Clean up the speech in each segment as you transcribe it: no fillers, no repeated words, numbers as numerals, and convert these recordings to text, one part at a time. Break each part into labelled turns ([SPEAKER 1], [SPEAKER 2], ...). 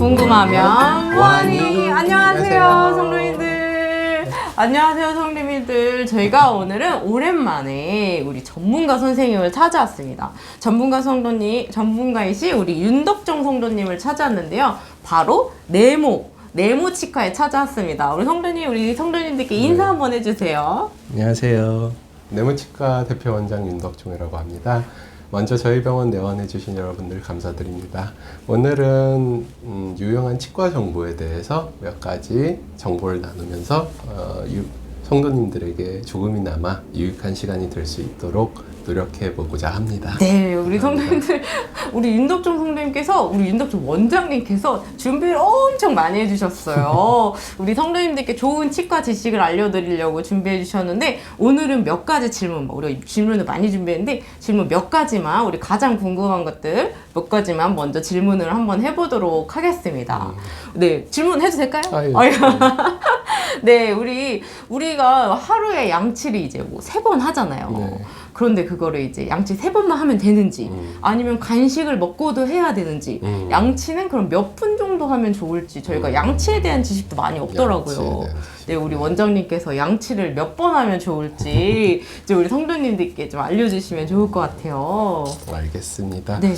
[SPEAKER 1] 궁금하면 뭐하니?
[SPEAKER 2] 뭐하니?
[SPEAKER 1] 안녕하세요,
[SPEAKER 2] 안녕하세요.
[SPEAKER 1] 성도님들. 안녕하세요, 성도님들. 저희가 오늘은 오랜만에 우리 전문가 선생님을 찾아왔습니다. 전문가이신 우리 윤덕정 성도님을 찾아왔는데요. 바로 네모 치과에 찾아왔습니다. 우리 성도님들께 인사 한번 해주세요.
[SPEAKER 2] 안녕하세요. 네모치과 대표 원장 윤덕종이라고 합니다. 먼저 저희 병원 내원해 주신 여러분들 감사드립니다. 오늘은 유용한 치과 정보에 대해서 몇 가지 정보를 나누면서 성도님들에게 조금이나마 유익한 시간이 될 수 있도록 노력해 보고자 합니다.
[SPEAKER 1] 네, 우리 성도님들, 우리 윤덕종 성도님께서, 우리 윤덕종 원장님께서 준비를 엄청 많이 해주셨어요. 우리 성도님들께 좋은 치과 지식을 알려드리려고 준비해 주셨는데, 오늘은 몇 가지 질문, 우리가 질문을 많이 준비했는데, 질문 몇 가지만, 우리 가장 궁금한 것들 몇 가지만 먼저 질문을 한번 해보도록 하겠습니다. 네, 질문해도 될까요? 네, 우리가 하루에 양치를 이제 뭐 3번 하잖아요.
[SPEAKER 2] 네.
[SPEAKER 1] 그런데 그거를 이제 양치 3번만 하면 되는지, 아니면 간식을 먹고도 해야 되는지, 양치는 그럼 몇 분 정도 하면 좋을지, 저희가 양치에 대한 지식도 많이 없더라고요. 네, 우리 원장님께서 양치를 몇 번 하면 좋을지, 이제 우리 성도님들께 좀 알려주시면 좋을 것 같아요.
[SPEAKER 2] 알겠습니다.
[SPEAKER 1] 네.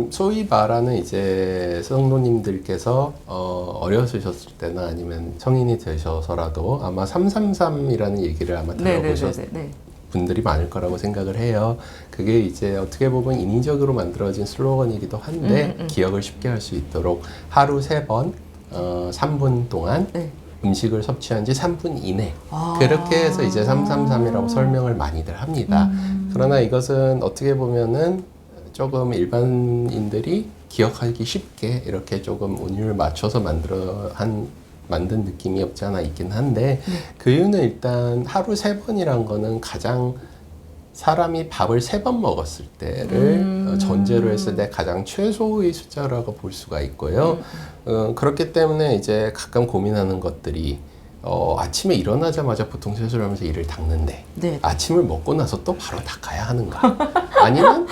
[SPEAKER 2] 소위 말하는 이제 성도님들께서 어려우셨을 때나 아니면 성인이 되셔서라도 아마 333이라는 얘기를 아마 들어보셨을 분들이 많을 거라고 생각을 해요. 그게 이제 어떻게 보면 인위적으로 만들어진 슬로건이기도 한데 기억을 쉽게 할 수 있도록 하루 3번 3분 동안 음식을 섭취한 지 3분 이내 그렇게 해서 이제 333이라고 설명을 많이들 합니다. 그러나 이것은 어떻게 보면은 조금 일반인들이 기억하기 쉽게 이렇게 조금 운율을 맞춰서 만든 느낌이 없지 않아 있긴 한데 그 이유는 일단 하루 3번이란 거는 가장 사람이 밥을 3번 먹었을 때를 전제로 했을 때 가장 최소의 숫자라고 볼 수가 있고요. 그렇기 때문에 이제 가끔 고민하는 것들이 아침에 일어나자마자 보통 세수를 하면서 이를 닦는데 아침을 먹고 나서 또 바로 닦아야 하는가? 아니면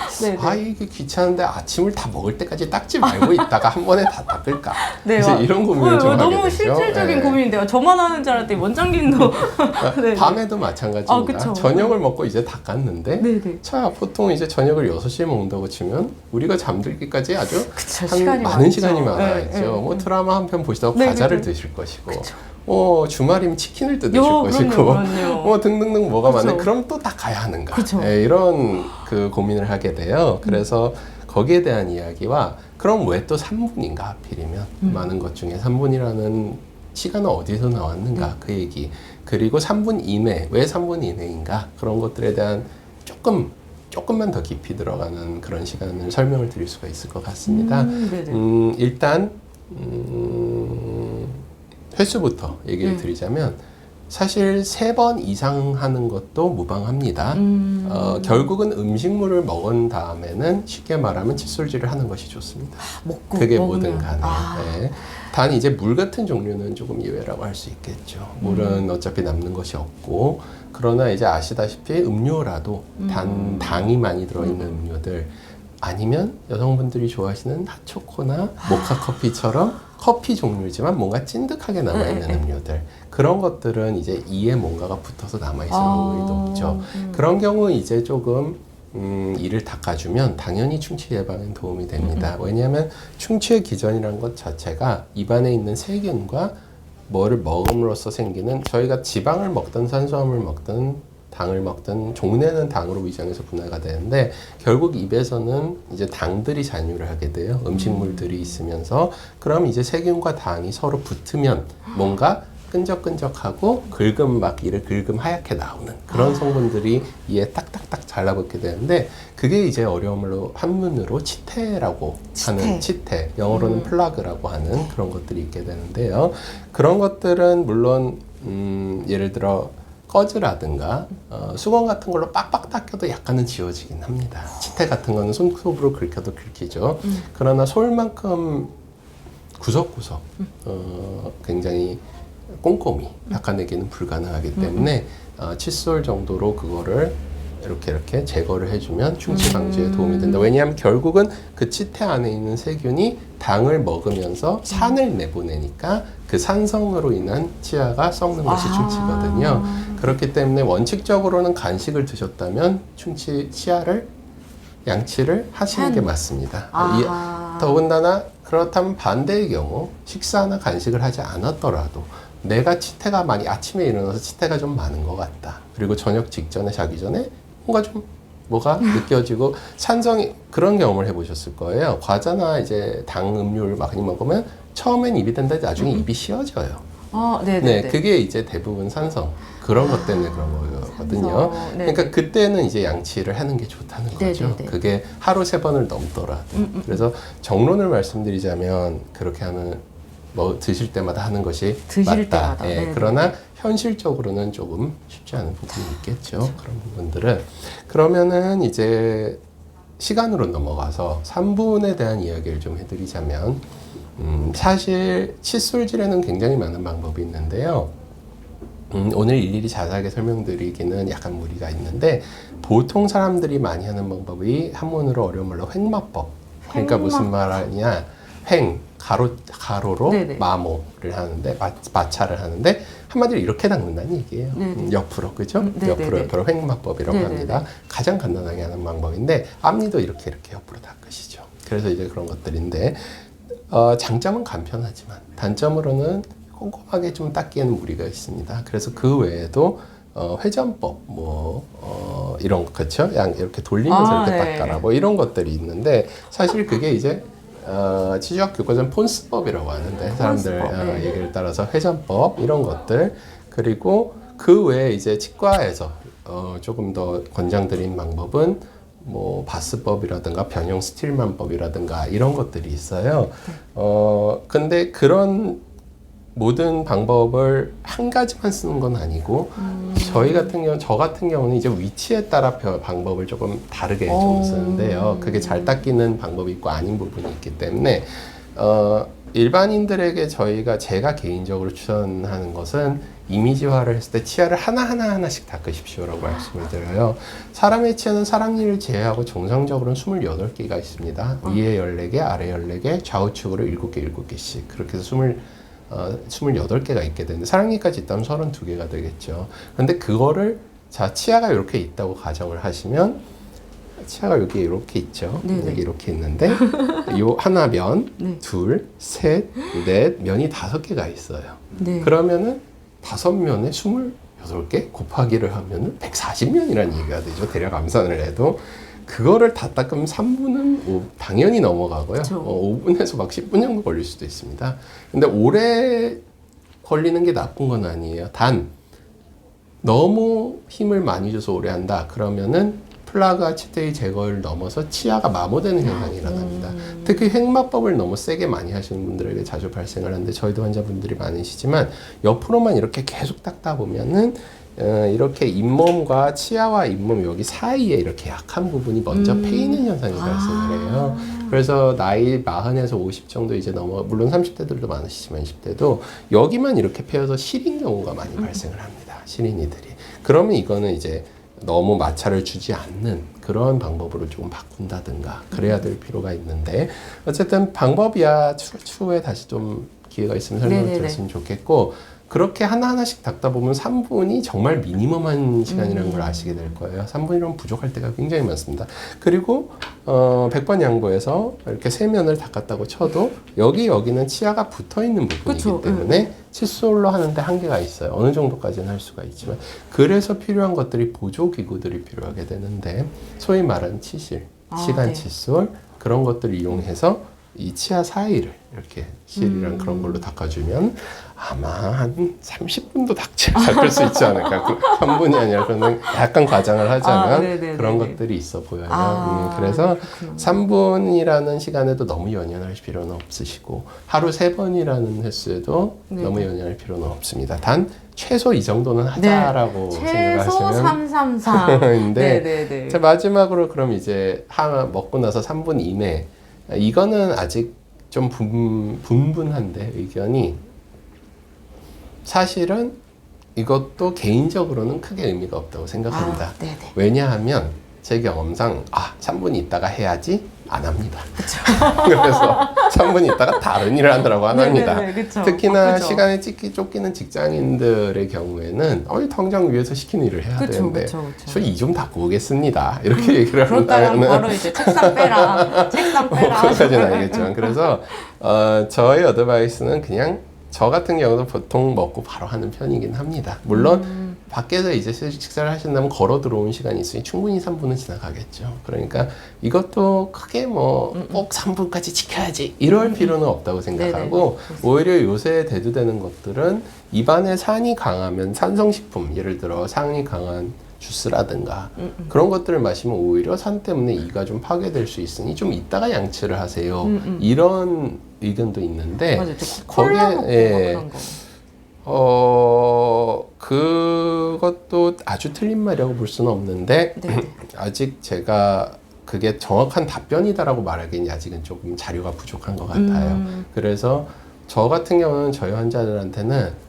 [SPEAKER 2] 이게 귀찮은데 아침을 다 먹을 때까지 닦지 말고 있다가 한 번에 다 닦을까? 이제 이런 고민을 좀 하게 되죠.
[SPEAKER 1] 너무 실질적인 고민인데요. 저만 하는 줄 알았더니 원장님도
[SPEAKER 2] 밤에도 마찬가지입니다. 저녁을 먹고 이제 닦았는데 자 보통 이제 저녁을 6시에 먹는다고 치면 우리가 잠들기까지 아주 많은 시간이 많아야죠. 뭐 드라마 한 편 보시다가 과자를 드실 것이고 주말이면 치킨을 뜯으실 것이고 등등등 뭐가 많아요. 그럼 또 닦아야 하는가? 이런 그 고민을 하게 돼요. 그래서 거기에 대한 이야기와 그럼 왜 또 3분인가 하필이면 많은 것 중에 3분이라는 시간은 어디서 나왔는가 그 얘기, 그리고 3분 이내 왜 3분 이내인가 그런 것들에 대한 조금만 더 깊이 들어가는 그런 시간을 설명을 드릴 수가 있을 것 같습니다. 일단 횟수부터 얘기를 드리자면 사실 3번 이상 하는 것도 무방합니다. 결국은 음식물을 먹은 다음에는 쉽게 말하면 칫솔질을 하는 것이 좋습니다. 그게 뭐든 간에. 단 이제 물 같은 종류는 조금 예외라고 할 수 있겠죠. 물은 어차피 남는 것이 없고, 그러나 이제 아시다시피 음료라도 당이 많이 들어있는 음료들, 아니면 여성분들이 좋아하시는 핫초코나 모카커피처럼 커피 종류지만 뭔가 찐득하게 남아있는 음료들, 그런 것들은 이제 이에 뭔가가 붙어서 남아있을 확률이 높죠. 그런 경우 이제 조금 이를 닦아주면 당연히 충치 예방에 도움이 됩니다. 왜냐하면 충치의 기전이라는 것 자체가 입안에 있는 세균과 뭐를 먹음으로써 생기는, 저희가 지방을 먹든 산수화물 먹든 당을 먹든 종내는 당으로 위장해서 분해가 되는데 결국 입에서는 이제 당들이 잔유를 하게 돼요. 음식물들이 있으면서. 그럼 이제 세균과 당이 서로 붙으면 뭔가 끈적끈적하고 이를 긁음 하얗게 나오는 그런 성분들이 이에 딱딱딱 잘라붙게 되는데, 그게 이제 어려움으로 한문으로 치태라고 하는 치태, 영어로는 플라그라고 하는 그런 것들이 있게 되는데요. 그런 것들은 물론 예를 들어 꺼즈라든가 수건 같은 걸로 빡빡 닦여도 약간은 지워지긴 합니다. 치태 같은 거는 손톱으로 긁혀도 긁히죠. 그러나 솔만큼 구석구석 굉장히 꼼꼼히 닦아내기는 불가능하기 때문에 칫솔 정도로 그거를 이렇게 제거를 해주면 충치 방지에 도움이 된다. 왜냐하면 결국은 그 치태 안에 있는 세균이 당을 먹으면서 산을 내보내니까 그 산성으로 인한 치아가 썩는 것이 충치거든요. 그렇기 때문에 원칙적으로는 간식을 드셨다면 양치를 하시는 게 맞습니다. 더군다나 그렇다면 반대의 경우 식사나 간식을 하지 않았더라도 내가 치태가 아침에 일어나서 치태가 좀 많은 것 같다. 그리고 저녁 직전에 자기 전에 뭐가 느껴지고 산성이 그런 경험을 해보셨을 거예요. 과자나 이제 당 음료를 많이 먹으면 처음엔 입이 된다, 나중에 입이 쉬어져요. 네, 그게 이제 대부분 산성 그런 것 때문에 그런 거거든요. 그러니까 그때는 이제 양치를 하는 게 좋다는 거죠. 그게 하루 3번을 넘더라도. 그래서 정론을 말씀드리자면 그렇게 하는 드실 때마다 하는 것이 맞다. 예, 그러나 현실적으로는 조금 쉽지 않은 부분이 있겠죠. 그런 부분들은. 그러면은 이제 시간으로 넘어가서 3분에 대한 이야기를 좀 해드리자면 사실 칫솔질에는 굉장히 많은 방법이 있는데요. 오늘 일일이 자세하게 설명드리기는 약간 무리가 있는데 보통 사람들이 많이 하는 방법이 한문으로 어려운 말로 횡마법. 그러니까 무슨 말이냐, 가로로 마모를 하는데 마찰을 하는데 한마디로 이렇게 닦는다는 얘기예요. 옆으로, 그죠? 옆으로 횡마법이라고 합니다. 가장 간단하게 하는 방법인데 앞니도 이렇게 옆으로 닦으시죠. 그래서 이제 그런 것들인데 장점은 간편하지만 단점으로는 꼼꼼하게 좀 닦기에는 무리가 있습니다. 그래서 그 외에도 회전법 이런 거, 그렇죠? 이렇게 돌리면서 이렇게 닦아라 이런 것들이 있는데 사실 그게 이제 치주학 교과서는 폰스법이라고 하는데 사람들 얘기를 따라서 회전법 이런 것들, 그리고 그 외에 이제 치과에서 조금 더 권장드린 방법은 바스법이라든가 변형 스틸만법이라든가 이런 것들이 있어요. 근데 그런 모든 방법을 한 가지만 쓰는 건 아니고 저 같은 경우는 이제 위치에 따라 방법을 조금 다르게 좀 쓰는데요. 그게 잘 닦이는 방법이 있고 아닌 부분이 있기 때문에 일반인들에게 제가 개인적으로 추천하는 것은 이미지화를 했을 때 치아를 하나씩 닦으십시오라고 말씀을 드려요. 사람의 치아는 사랑니를 제외하고 정상적으로는 28개가 있습니다. 위에 14개, 아래 14개, 좌우측으로 7개씩 그렇게 해서 28개가 있게 되는데 사랑니까지 있다면 32개가 되겠죠. 그런데 그거를 치아가 이렇게 있다고 가정을 하시면 치아가 여기 이렇게 있죠. 여기 이렇게 있는데 요 하나 면, 둘, 셋, 넷, 면이 5개가 있어요. 그러면은 5면에 28개 곱하기를 하면은 140면이라는 얘기가 되죠. 대략 암산을 해도. 그거를 다 닦으면 3분은 당연히 넘어가고요. 5분에서 막 10분 정도 걸릴 수도 있습니다. 근데 오래 걸리는 게 나쁜 건 아니에요. 단 너무 힘을 많이 줘서 오래 한다 그러면은 플라그와 치태의 제거를 넘어서 치아가 마모되는 현상이 일어납니다. 특히 횡마법을 너무 세게 많이 하시는 분들에게 자주 발생을 하는데 저희도 환자분들이 많으시지만 옆으로만 이렇게 계속 닦다 보면은 이렇게 잇몸과 치아와 잇몸 여기 사이에 이렇게 약한 부분이 먼저 패이는 현상이 발생을 해요. 그래서 나이 40에서 50 정도 이제 물론 30대들도 많으시지만 20대도 여기만 이렇게 패여서 시린 경우가 많이 발생을 합니다. 시린이들이. 그러면 이거는 이제 너무 마찰을 주지 않는 그런 방법으로 조금 바꾼다든가 그래야 될 필요가 있는데 어쨌든 방법이야 추후에 다시 좀 기회가 있으면 설명을 드렸으면 좋겠고 그렇게 하나하나씩 닦다 보면 3분이 정말 미니멈한 시간이라는 걸 아시게 될 거예요. 3분이면 부족할 때가 굉장히 많습니다. 그리고 100번 양보해서 이렇게 세면을 닦았다고 쳐도 여기는 치아가 붙어있는 부분이기 때문에 칫솔로 하는데 한계가 있어요. 어느 정도까지는 할 수가 있지만 그래서 필요한 것들이 보조기구들이 필요하게 되는데 소위 말하는 치실, 시간 칫솔 그런 것들을 이용해서 이 치아 사이를 이렇게 실이랑 그런 걸로 닦아주면 아마 한 30분도 닦을 수 있지 않을까. 3분이 아니라 그러면 약간 과장을 하자면 그런 것들이 있어 보여요. 그래서 그렇구나. 3분이라는 시간에도 너무 연연할 필요는 없으시고 하루 3번이라는 횟수에도 너무 연연할 필요는 없습니다. 단 최소 이 정도는 하자라고 생각하시면
[SPEAKER 1] 최소 333.
[SPEAKER 2] 자, 마지막으로 그럼 이제 먹고 나서 3분 이내 이거는 아직 좀 분분한데 의견이 사실은 이것도 개인적으로는 크게 의미가 없다고 생각합니다.
[SPEAKER 1] 네네.
[SPEAKER 2] 왜냐하면 제 경험상 3분 있다가 해야지 안 합니다. 그래서 3분 있다가 다른 일을 하느라고 안 합니다. 특히나 시간에 쫓기는 직장인들의 경우에는 당장 위에서 시키는 일을 해야 되는데 저 이 좀 바꾸겠습니다. 이렇게 얘기를
[SPEAKER 1] 그렇다면 바로 이제 책상 빼라. 책상 빼라.
[SPEAKER 2] 그것까지는 알겠지만 그래서 저의 어드바이스는 그냥 저 같은 경우도 보통 먹고 바로 하는 편이긴 합니다. 물론 밖에서 이제 식사를 하신다면 걸어 들어온 시간이 있으니 충분히 3분은 지나가겠죠. 그러니까 이것도 크게 뭐 꼭 3분까지 지켜야지 이럴 필요는 없다고 생각하고 오히려 요새 대두되는 것들은 입안에 산이 강하면 산성식품, 예를 들어 산이 강한 주스라든가 그런 것들을 마시면 오히려 산 때문에 이가 좀 파괴될 수 있으니 좀 이따가 양치를 하세요. 이런 의견도 있는데 거기에 그것도 아주 틀린 말이라고 볼 수는 없는데 아직 제가 그게 정확한 답변이다라고 말하기엔 아직은 조금 자료가 부족한 것 같아요. 그래서 저 같은 경우는 저희 환자들한테는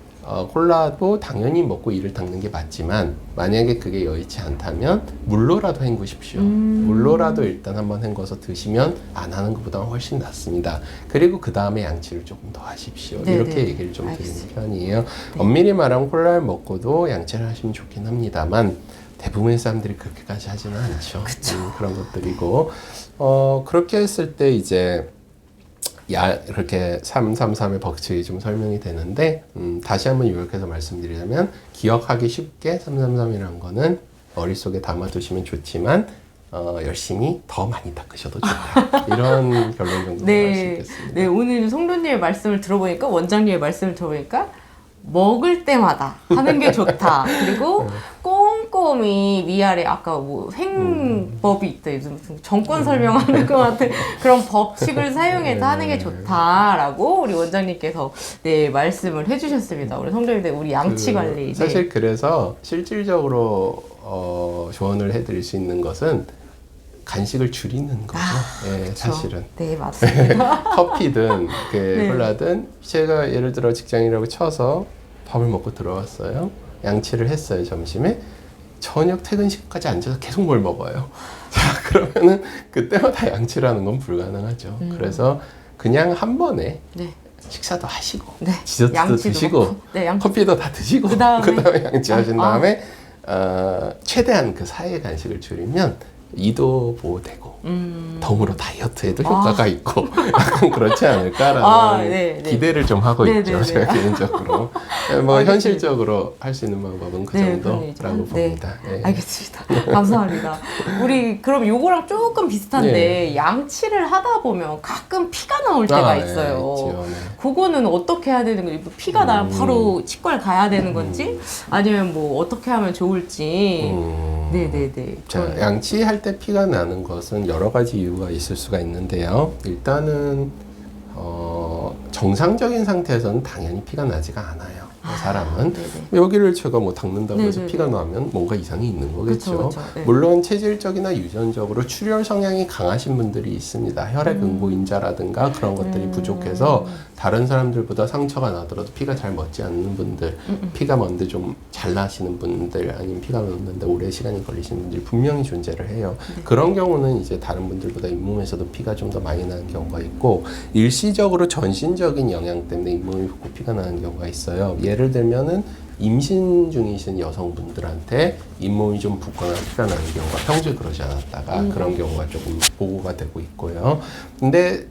[SPEAKER 2] 콜라도 당연히 먹고 이를 닦는 게 맞지만 만약에 그게 여의치 않다면 물로라도 헹구십시오. 물로라도 일단 한번 헹궈서 드시면 안 하는 것보다는 훨씬 낫습니다. 그리고 그 다음에 양치를 조금 더 하십시오. 이렇게 얘기를 좀 드리는 편이에요. 엄밀히 말하면 콜라를 먹고도 양치를 하시면 좋긴 합니다만 대부분의 사람들이 그렇게까지 하지는 않죠. 그런 것들이고 그렇게 했을 때 이제 이렇게 333의 법칙이 좀 설명이 되는데 다시 한번 요약해서 말씀드리자면 기억하기 쉽게 333이라는 거는 머릿속에 담아두시면 좋지만 열심히 더 많이 닦으셔도 좋다. 이런 결론 정도 할 수 있겠습니다.
[SPEAKER 1] 네, 오늘 성도님의 말씀을 들어보니까 원장님의 말씀을 들어보니까 먹을 때마다 하는 게 좋다. 그리고 꼼꼼히 위아래 아까 뭐 행법이 있다. 요즘 정권 설명하는 것 같은 그런 법칙을 사용해서 하는 게 좋다라고 우리 원장님께서 말씀을 해주셨습니다. 우리 성도님들 우리 양치 관리.
[SPEAKER 2] 사실 그래서 실질적으로 조언을 해드릴 수 있는 것은 간식을 줄이는 거죠. 사실은.
[SPEAKER 1] 네, 맞습니다.
[SPEAKER 2] 커피든 콜라든 제가 예를 들어 직장이라고 쳐서 밥을 먹고 들어왔어요. 양치를 했어요, 점심에. 저녁 퇴근 시간까지 앉아서 계속 뭘 먹어요. 자, 그러면은 그때마다 양치를 하는 건 불가능하죠. 그래서 그냥 한 번에 식사도 하시고 디저트도 드시고 커피도 다 드시고 그 다음에 양치하신 다음에 최대한 그 사이의 간식을 줄이면 이도 보호되고 덤으로 다이어트에도 효과가 있고 약간 그렇지 않을까라는 기대를 좀 하고 있죠. 제가 개인적으로 현실적으로 할 수 있는 방법은 그 정도라고 봅니다.
[SPEAKER 1] 알겠습니다. 감사합니다. 우리 그럼 요거랑 조금 비슷한데 양치를 하다 보면 가끔 피가 나올 때가 있어요. 그거는 어떻게 해야 되는 건지 피가 나면 바로 치과를 가야 되는 건지 아니면 뭐 어떻게 하면 좋을지
[SPEAKER 2] 자, 양치할 때 피가 나는 것은 여러 가지 이유가 있을 수가 있는데요. 일단은 정상적인 상태에서는 당연히 피가 나지가 않아요. 사람은 여기를 제가 뭐 닦는다고 해서 피가 나면 뭔가 이상이 있는 거겠죠. 물론 체질적이나 유전적으로 출혈 성향이 강하신 분들이 있습니다. 혈액 응고인자라든가 그런 것들이 부족해서 다른 사람들보다 상처가 나더라도 피가 잘 멎지 않는 분들, 피가 먼데 좀 잘 나시는 분들, 아니면 피가 멎는데 오래 시간이 걸리시는 분들이 분명히 존재를 해요. 그런 경우는 이제 다른 분들보다 잇몸에서도 피가 좀 더 많이 나는 경우가 있고 일시적으로 전신적인 영향 때문에 잇몸이 붓고 피가 나는 경우가 있어요. 예를 들면은 임신 중이신 여성분들한테 잇몸이 좀 붓거나 피가 나는 경우가 평소에 그러지 않았다가 그런 경우가 조금 보고가 되고 있고요. 근데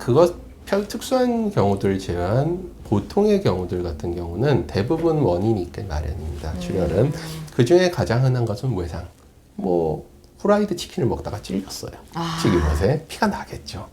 [SPEAKER 2] 특수한 경우들 제외한 보통의 경우들 같은 경우는 대부분 원인이 있기 마련입니다. 출혈은. 그 중에 가장 흔한 것은 외상. 후라이드 치킨을 먹다가 찔렸어요. 튀김옷에 피가 나겠죠.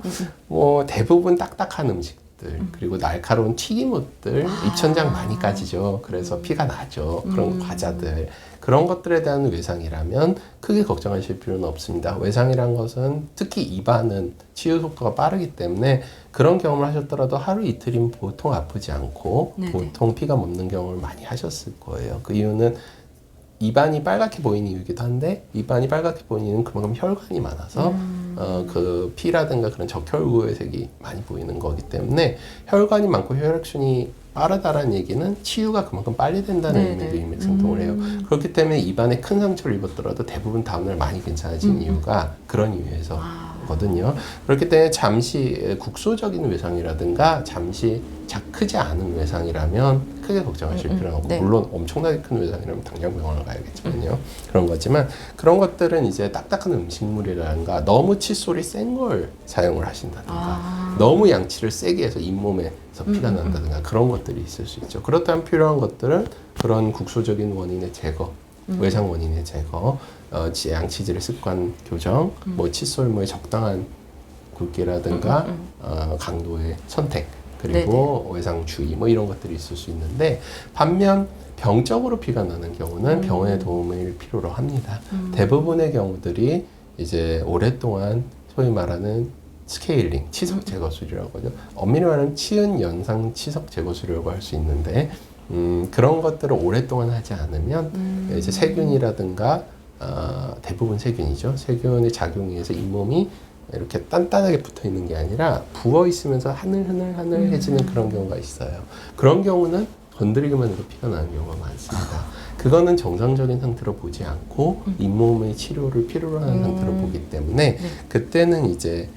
[SPEAKER 2] 대부분 딱딱한 음식들 그리고 날카로운 튀김옷들 입천장 많이 까지죠. 그래서 피가 나죠. 그런 과자들 그런 것들에 대한 외상이라면 크게 걱정하실 필요는 없습니다. 외상이란 것은 특히 입안은 치유 속도가 빠르기 때문에 그런 경험을 하셨더라도 하루 이틀이면 보통 아프지 않고 보통 피가 멎는 경험을 많이 하셨을 거예요. 그 이유는 입안이 빨갛게 보이는 이유이기도 한데 입안이 빨갛게 보이는 이유는 그만큼 혈관이 많아서 그 피라든가 그런 적혈구의 색이 많이 보이는 거기 때문에 혈관이 많고 혈액순이 빠르다라는 얘기는 치유가 그만큼 빨리 된다는 의미도 일맥상통을 해요. 그렇기 때문에 입안에 큰 상처를 입었더라도 대부분 다음날 많이 괜찮아지는 이유가 그런 이유에서 거든요. 그렇기 때문에 잠시 국소적인 외상이라든가 잠시 크지 않은 외상이라면 크게 걱정하실 필요는 없고 물론 엄청나게 큰 외상이라면 당장 병원을 가야겠지만요. 그런 거지만 그런 것들은 이제 딱딱한 음식물이라든가 너무 칫솔이 센 걸 사용을 하신다든가 너무 양치를 세게 해서 잇몸에서 피가 난다든가 그런 것들이 있을 수 있죠. 그렇다면 필요한 것들은 그런 국소적인 원인의 제거, 외상 원인의 제거, 양치질의 습관 교정, 뭐 칫솔모의 적당한 굵기라든가 강도의 선택, 그리고 외상 주의 뭐 이런 것들이 있을 수 있는데 반면 병적으로 피가 나는 경우는 병원의 도움을 필요로 합니다. 대부분의 경우들이 이제 오랫동안 소위 말하는 스케일링, 치석 제거술이라고 하죠. 엄밀히 말하면 치은 연상 치석 제거술이라고 할 수 있는데 그런 것들을 오랫동안 하지 않으면 이제 세균이라든가 대부분 세균이죠. 세균의 작용에 의해서 잇몸이 이렇게 단단하게 붙어 있는 게 아니라 부어 있으면서 하늘해지는 그런 경우가 있어요. 그런 경우는 건드리기만으로 피가 나는 경우가 많습니다. 그거는 정상적인 상태로 보지 않고 잇몸의 치료를 필요로 하는 상태로 보기 때문에 그때는 이제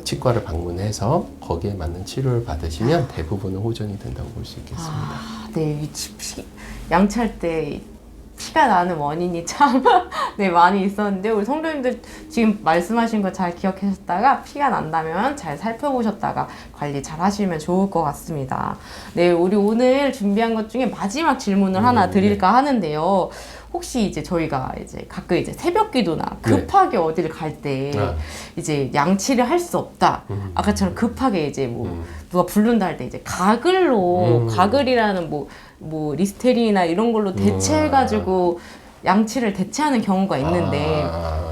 [SPEAKER 2] 치과를 방문해서 거기에 맞는 치료를 받으시면 대부분은 호전이 된다고 볼 수 있겠습니다.
[SPEAKER 1] 네, 양치할 때 피가 나는 원인이 참 네, 많이 있었는데 우리 성도님들 지금 말씀하신 거 잘 기억하셨다가 피가 난다면 잘 살펴보셨다가 관리 잘 하시면 좋을 것 같습니다. 네, 우리 오늘 준비한 것 중에 마지막 질문을 하나 드릴까 하는데요. 혹시 이제 저희가 이제 가끔 이제 새벽 기도나 급하게 어디를 갈 때 이제 양치를 할 수 없다. 아까처럼 급하게 이제 뭐 누가 부른다 할 때 이제 가글로 가글이라는 뭐 리스테린이나 이런 걸로 대체해가지고 양치를 대체하는 경우가 있는데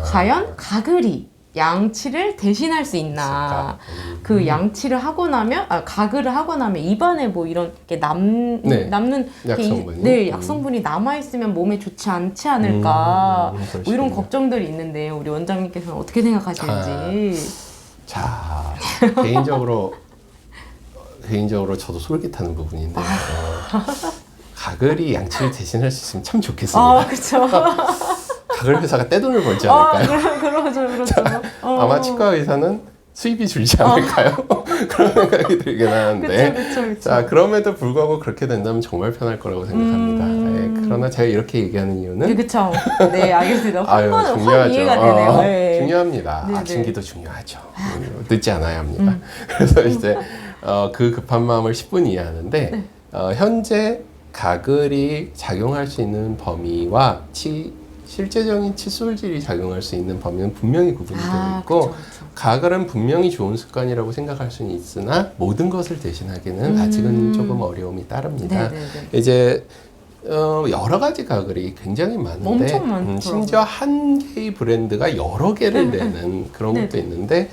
[SPEAKER 1] 과연 가글이 양치를 대신할 수 있나? 그 양치를 하고 나면 가글을 하고 나면 입안에 뭐 이런 게 남는
[SPEAKER 2] 약성분이
[SPEAKER 1] 약성분이 남아 있으면 몸에 좋지 않지 않을까? 뭐 이런 걱정들이 있는데 우리 원장님께서는 어떻게 생각하시는지?
[SPEAKER 2] 자, 개인적으로 저도 솔깃하는 부분인데 가글이 양치를 대신할 수 있으면 참 좋겠습니다.
[SPEAKER 1] 그렇죠.
[SPEAKER 2] 가글 회사가 떼돈을 벌지 않을까요?
[SPEAKER 1] 그렇죠.
[SPEAKER 2] 아마 치과 의사는 수입이 줄지 않을까요? 그런 생각이 들긴 하는데.
[SPEAKER 1] 그쵸.
[SPEAKER 2] 자, 그럼에도 불구하고 그렇게 된다면 정말 편할 거라고 생각합니다. 네, 그러나 제가 이렇게 얘기하는 이유는
[SPEAKER 1] 그렇죠. 네, 알겠습니다.
[SPEAKER 2] 중요하죠.
[SPEAKER 1] 확 이해가 되네요. 네.
[SPEAKER 2] 중요합니다.
[SPEAKER 1] 네네.
[SPEAKER 2] 아침기도 중요하죠. 늦지 않아야 합니다. 그래서 이제 그 급한 마음을 10분 이해하는데 현재 가글이 작용할 수 있는 범위와 실제적인 칫솔질이 작용할 수 있는 범위는 분명히 구분이 되어 있고
[SPEAKER 1] 그쵸.
[SPEAKER 2] 가글은 분명히 좋은 습관이라고 생각할 수는 있으나 모든 것을 대신하기는 아직은 조금 어려움이 따릅니다. 이제 여러 가지 가글이 굉장히 많은데
[SPEAKER 1] 엄청 많더라고요.
[SPEAKER 2] 심지어 한 개의 브랜드가 여러 개를 내는 그런 것도 있는데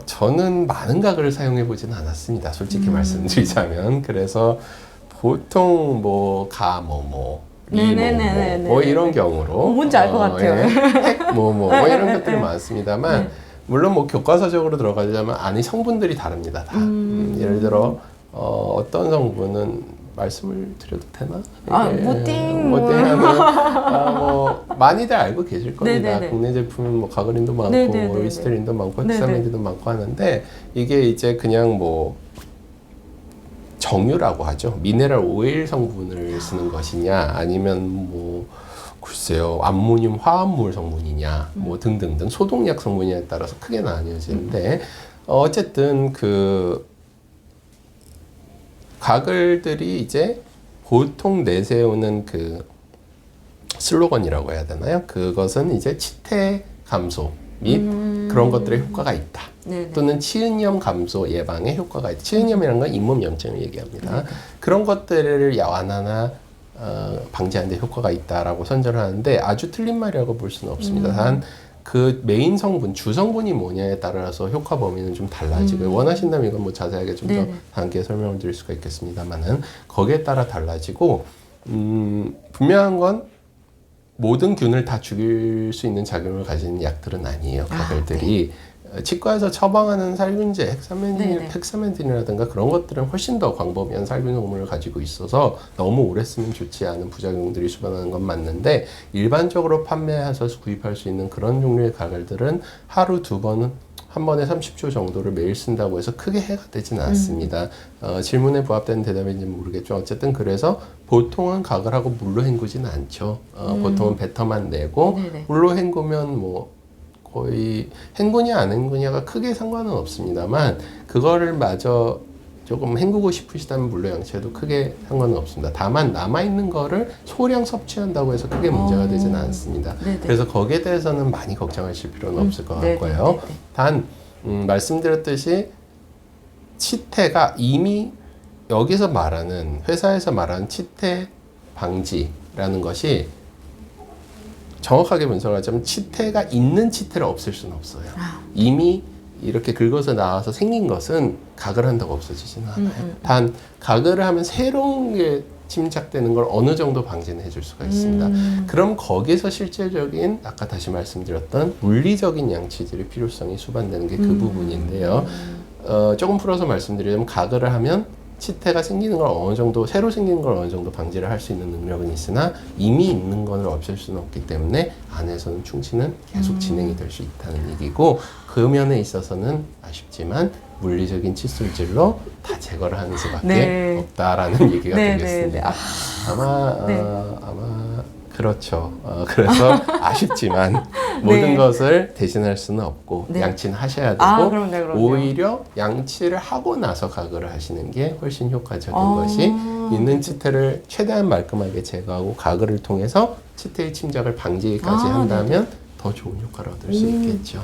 [SPEAKER 2] 저는 많은 가글을 사용해 보지는 않았습니다. 솔직히 말씀드리자면. 그래서 보통 뭐 뭐 이런 경우로
[SPEAKER 1] 뭔지 알 것 같아요.
[SPEAKER 2] 뭐 이런 것들이 많습니다만 물론 뭐 교과서적으로 들어가자면 안에 성분들이 다릅니다. 다. 예를 들어 어떤 성분은 말씀을 드려도 되나? 모띵하는 뭐 많이들 알고 계실 겁니다. 국내 제품은 뭐 가그린도 많고 뭐 리스테린도 많고 헥사미드도 많고 하는데 이게 이제 그냥 뭐 정유라고 하죠. 미네랄 오일 성분을 쓰는 것이냐, 아니면 뭐 글쎄요 암모늄 화합물 성분이냐, 뭐 등등등 소독약 성분이냐에 따라서 크게 나뉘어지는데 어쨌든 그 가글들이 이제 보통 내세우는 그 슬로건이라고 해야 되나요? 그것은 이제 치태 감소 및 그런 것들에 효과가 있다. 또는 치은염 감소 예방에 효과가 있다. 치은염이라는 건 잇몸 염증을 얘기합니다. 그런 것들을 완화나 방지하는 데 효과가 있다라고 선전을 하는데 아주 틀린 말이라고 볼 수는 없습니다. 단 그 메인 성분, 주성분이 뭐냐에 따라서 효과 범위는 좀 달라지고 원하신다면 이건 뭐 자세하게 좀 더 다음기회에 설명을 드릴 수가 있겠습니다만은 거기에 따라 달라지고 분명한 건 모든 균을 다 죽일 수 있는 작용을 가지는 약들은 아니에요. 가글들이. 치과에서 처방하는 살균제, 헥사멘틴이라든가 그런 것들은 훨씬 더 광범위한 살균 성분을 가지고 있어서 너무 오래 쓰면 좋지 않은 부작용들이 수반하는 건 맞는데, 일반적으로 판매해서 구입할 수 있는 그런 종류의 가글들은 하루 2번은 한 번에 30초 정도를 매일 쓴다고 해서 크게 해가 되지는 않습니다. 질문에 부합되는 대답인지 모르겠죠. 어쨌든 그래서 보통은 가글하고 물로 헹구지는 않죠. 보통은 배터만 내고 물로 헹구면 뭐 거의 헹구냐 안 헹구냐가 크게 상관은 없습니다만, 그거를 마저 조금 헹구고 싶으시다면 물로 양치해도 크게 상관은 없습니다. 다만 남아있는 거를 소량 섭취한다고 해서 크게 문제가 되지는 않습니다. 그래서 거기에 대해서는 많이 걱정하실 필요는 없을 것 같고요. 단 말씀드렸듯이 치태가 이미 여기서 말하는, 회사에서 말하는 치태 방지라는 것이 정확하게 분석을 하자면 치태가 있는 치태를 없앨 수는 없어요. 이미 이렇게 긁어서 나와서 생긴 것은 가글을 한다고 없어지지는 않아요. 단 가글을 하면 새로운 게 침착되는 걸 어느 정도 방지는 해줄 수가 있습니다. 그럼 거기서 실질적인, 아까 다시 말씀드렸던 물리적인 양치질의 필요성이 수반되는 게 그 부분인데요. 조금 풀어서 말씀드리자면, 가글을 하면 치태가 생기는 걸 어느 정도, 새로 생기는 걸 어느 정도 방지를 할 수 있는 능력은 있으나 이미 있는 거는 없앨 수는 없기 때문에 안에서는 충치는 계속 진행이 될 수 있다는 얘기고, 그 면에 있어서는 아쉽지만 물리적인 칫솔질로 다 제거를 하는 수밖에 없다라는 얘기가 되겠습니다. 아마 그렇죠. 그래서 아쉽지만 모든 것을 대신할 수는 없고 양치는 하셔야 되고,
[SPEAKER 1] 그럼요.
[SPEAKER 2] 오히려 양치를 하고 나서 가글을 하시는 게 훨씬 효과적인 것이, 있는 치태를 최대한 말끔하게 제거하고 가글을 통해서 치태의 침작을 방지까지 한다면 더 좋은 효과를 얻을 수 있겠죠.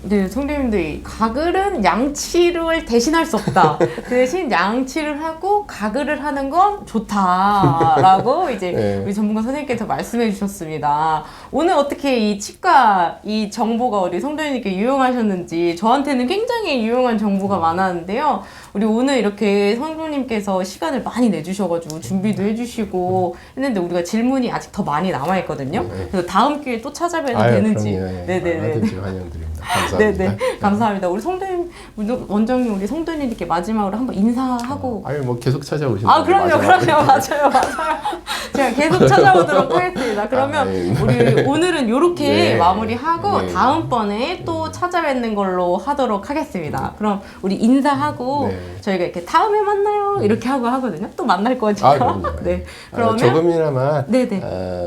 [SPEAKER 1] 선생님들, 가글은 양치를 대신할 수 없다. 그 대신 양치를 하고 가글을 하는 건 좋다라고 이제 우리 전문가 선생님께서 말씀해 주셨습니다. 오늘 어떻게 이 치과 이 정보가 우리 성도님께 유용하셨는지, 저한테는 굉장히 유용한 정보가 많았는데요. 우리 오늘 이렇게 성도님께서 시간을 많이 내주셔가지고 준비도 해주시고 했는데, 우리가 질문이 아직 더 많이 남아있거든요. 그래서 다음 기회에 또 찾아뵈도 되는지.
[SPEAKER 2] 얼마든지 환영드립니다. 감사합니다.
[SPEAKER 1] 감사합니다. 우리 성도님, 원장님, 우리 성도님께 마지막으로 한번 인사하고.
[SPEAKER 2] 뭐 계속 찾아오시면.
[SPEAKER 1] 그럼요. 맞아요. 제가 계속 찾아오도록 하겠습니다. 그러면 우리 오늘은 이렇게 마무리하고 다음번에 또 찾아뵙는 걸로 하도록 하겠습니다. 그럼 우리 인사하고 저희가 이렇게 다음에 만나요 이렇게 하고 하거든요. 또 만날 거니까. 그러면
[SPEAKER 2] 조금이나마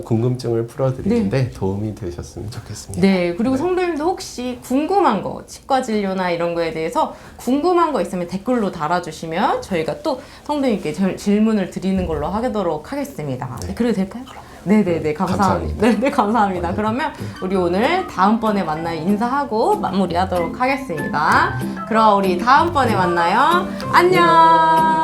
[SPEAKER 2] 궁금증을 풀어드리는데 도움이 되셨으면 좋겠습니다.
[SPEAKER 1] 그리고 성도님도 혹시 궁금한 거, 치과 진료나 이런 거에 대해서 궁금한 거 있으면 댓글로 달아주시면 저희가 또 성도님께 질문을 드리는 걸로 하도록 하겠습니다. 그래도 될까요? 감사합니다. 감사합니다. 그러면 우리 오늘 다음번에 만나요 인사하고 마무리하도록 하겠습니다. 그럼 우리 다음번에 만나요. 안녕.